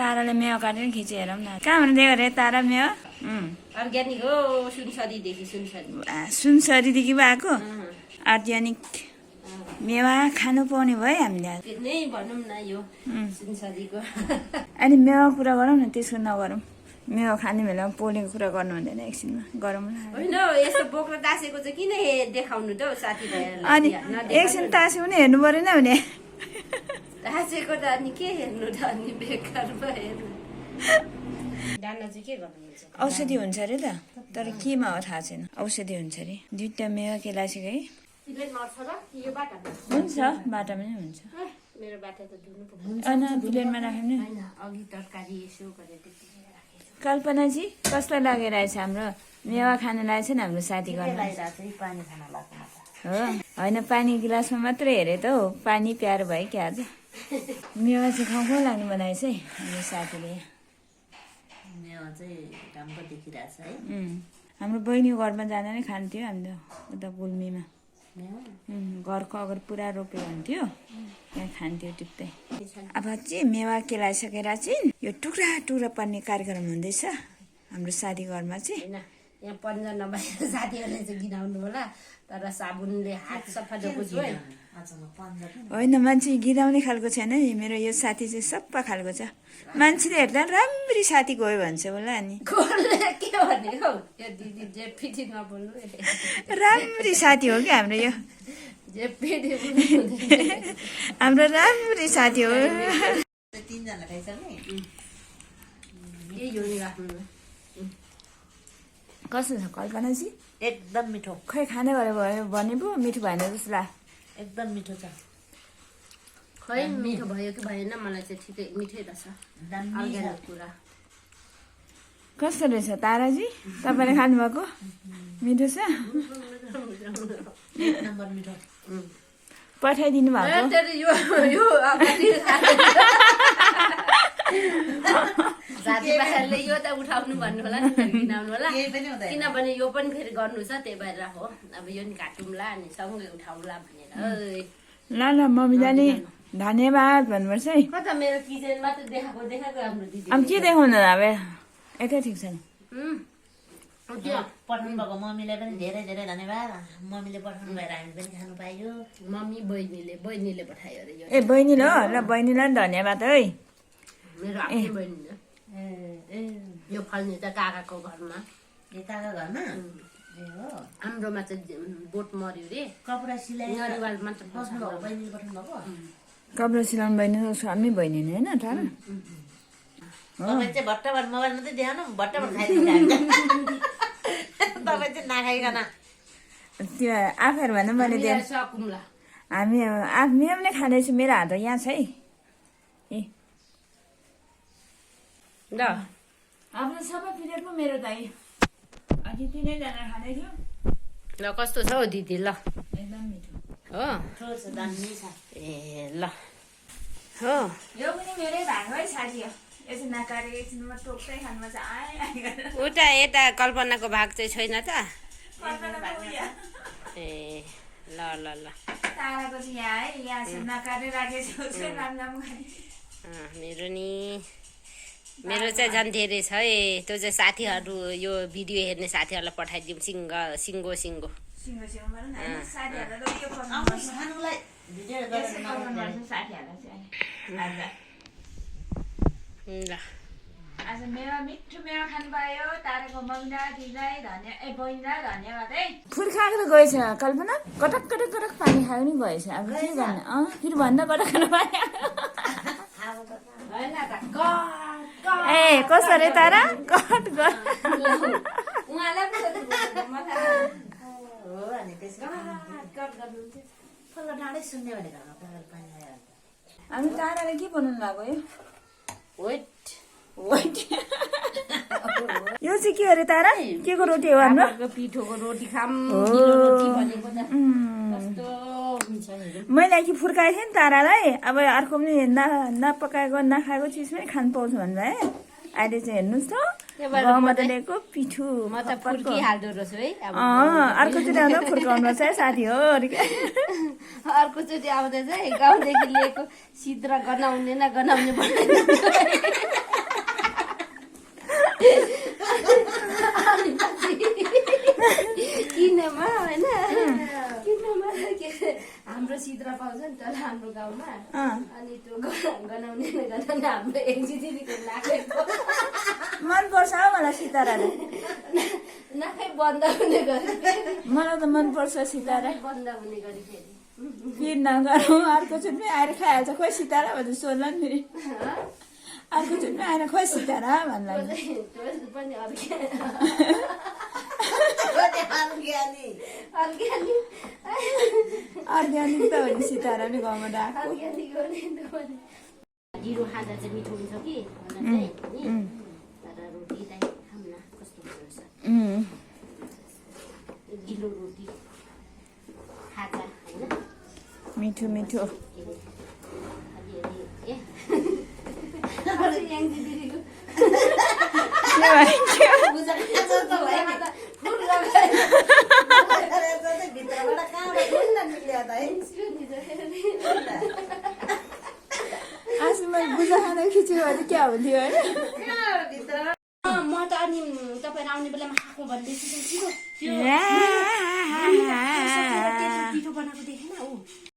ताराले मेवा काटेर खिची हेरौँ न कहाँबाट दिएको अरे तारा मेवा अर्ग्यानिक हो सुनसरीदेखि सुनसरीदेखि भएको अर्ग्यानिक मेवा खानु पाउने भयो हामीले नै भनौँ न यो सुनसरीको अनि मेवा कुरा गरौँ न त्यसको नगरौँ मेवा खाने बेलामा पोलेको कुरा गर्नु हुँदैन एकछिनमा गरौँ न होइन यस्तो बोक्रो तासेको चाहिँ किन देखाउनु त साथीभाइहरूलाई अनि एकछिन तासेको पनि हेर्नु परेन भने तासेको त अनि के हेर्नु त अनि बेकार भयो दाना चाहिँ के गर्नुहुन्छ औषधि हुन्छ अरे त तर केमा हो थाहा छैन औषधि हुन्छ अरे दुईटा मेवा केलासेको है हुन्छ बाटामा नै हुन्छ मेरो बाटा त धुनु होइन प्लेनमा राख्यो नि अघि तरकारी यसो गरेर त्यति कल्पनाजी कसलाई लागेरहेछ हाम्रो मेवा खानु लागेको छ नि हाम्रो साथी गर्नु पानी खान लाग्छ हो होइन पानी गिलासमा मात्रै हेरे त हो पानी प्यारो भयो क्या आज मेवा चाहिँ खाउँ लाग्नु बनाएछ है हाम्रो साथीले मेवा चाहिँ राम्रो देखिरहेछ है हाम्रो बहिनीको घरमा जाँदा नै खान्थ्यो हाम्रो उता गुल्मीमा घरको अगाडि पुरा रोप्यो हुन्थ्यो त्यहाँ खान्थ्यो टिप्दै अब चाहिँ मेवा केलाइसकेर चाहिँ यो टुक्रा टुक्रा पर्ने कार्यक्रम हुँदैछ हाम्रो साथी घरमा चाहिँ यहाँ पन्जा नभएर साथीहरूले चाहिँ गिराउनु होला तर साबुनले हात सफा जोको है होइन मान्छे गिराउने खालको छैन नि मेरो यो साथी चाहिँ सप्पा खालको छ मान्छेले हेर्दा राम्ररी साथी गयो भन्छ होला नि के भनेको यो दिदी जे पिठी नबोल्नु राम्ररी साथी हो क्या हाम्रो यो जे पिठी हाम्रो राम्ररी साथी हो तीनजना खाइसक्ने के यो राख्नु कस्तो छ कल्पनाजी एकदम मिठो खै खाने भयो भने पो मिठो भएन जस्तो ला एकदम मिठो छ खै मिठो भयो कि भएन मलाई चाहिँ ठिकै मिठै रहेछ अर्ग्यानिक कुरा कस्तो रहेछ ताराजी तपाईँले खानुभएको मिठो छ एक नम्बर मिठो पठाइदिनु भएको साथीभाइहरूले यो त उठाउनु भन्नु होला नि किनाउनु होला किनभने यो पनि फेरि गर्नु छ त्यही भएर हो अब यो नि काटौँला अनि सँगै उठाउला भनेर ल ल मम्मीलाई नि धन्यवाद भन्नुपर्छ है कता मेरो किचनमा त देखाएको हाम्रो दिदी अब के देखाउनु अब यतै ठिक छ पठाउनु भएको मम्मीलाई पनि धेरै धेरै धन्यवाद मम्मीले पठाउनु भएर हामी पनि खानु पाइयो मम्मी बहिनीले पठायो अरे यो ए बहिनीले हो ल बहिनीलाई पनि धन्यवाद है मेरो आफ्नै बहिनीले यो फल्ने त काकाको घरमा काका घरमा हाम्रोमा चाहिँ बोट मर्यो रे कपडा सिलाइ मात्र कपडा सिलाउनु बहिनी हामी बहिनी नै होइन टाढा तपाईँ चाहिँ भट्टभर मोबाइल मात्रै देखाउनु भट्टभर खाइदिन्छ तपाईँ चाहिँ नखाइकन त्यो आफूहरू भन्दा मैले हामी मेरो पनि खाँदैछु मेरो हात यहाँ छ है ए ल आफ्नो सबै प्लेट पो मेरो दाइ अघि 3जना खाँदै थियो ल कस्तो छ हौ दिदी ल एकदम मिठो हो ए ल हो यो पनि मेरै भएको है साथी हो यसो नकारे एकछिनमा टोक्दै खानुमा चाहिँ उता यता कल्पनाको भाग चाहिँ छैन त ए ल ल ल ताराको चाहिँ यहाँ है यहाँ चाहिँ नकारे राखेको छु राम्रो खाने मेरो नि मेरो चाहिँ झन् धेरै छ है त्यो चाहिँ साथीहरू यो भिडियो हेर्ने साथीहरूलाई पठाइदिउँ सिङ्गो ल आज मेवा मिठो मेवा खानु पायो ताराको मम्मीलाई दिदीलाई बहिनीलाई धन्यवाद है फुल खाएर गएछ कल्पना कटक कटक कटक पानी खायो नि गएछ अब के गर्ने फेरि भन्दा कटक खानु पायो ए कसो रे तारा कट हामी ताराले के बनाउनु भएको यो चाहिँ के अरे तारा के को रोटी हो हाम्रो पिठोको रोटी खाम मैले कि फुर्काएको थिएँ नि तारालाई अब अर्को पनि नपकाएको नखाएको चिज पनि खानु पाउँछ भन्दा है अहिले चाहिँ हेर्नुहोस् त गाउँमा त ल्याएको पिठो अर्कोचोटि आउँदा फुर्काउनु पर्छ है साथी हो अर्कोचोटि आउँदा चाहिँ गाउँदेखि लिएको सिद्रा गनाउने भन्दैन हाम्रो गाउँमा अँ अनि त्यो गनाउने हाम्रो एकजी दिदीको नाकै मनपर्छ हौ मलाई सिताराले नाकै बन्द हुने गरी मलाई त मनपर्छ सितारा बन्द हुने गरी फेरि फिर नगरौँ अर्को चोटि आएर खाइहाल्छ खोइ सितारा भनेर सोध्ला नि फेरि अर्को चोटि आएर खोइ सितारा भन्ला पनि अर्ग्यानिक त हो नि सितारा नि गाउँमा राखेको ढिँडो खाँदा चाहिँ मिठो हुन्छ कि चाहिँ तर रोटी चाहिँ खाऊँ न कस्तो हुन्छ ढिलो रोटी खाजा होइन मिठो मिठो आज मैले बुझा खाना खिचेको भने क्या हुन्थ्यो होइन म त अनि तपाईँ आउने बेलामा खाएको भन्दैछु छिटो बनाएको देखेन ऊ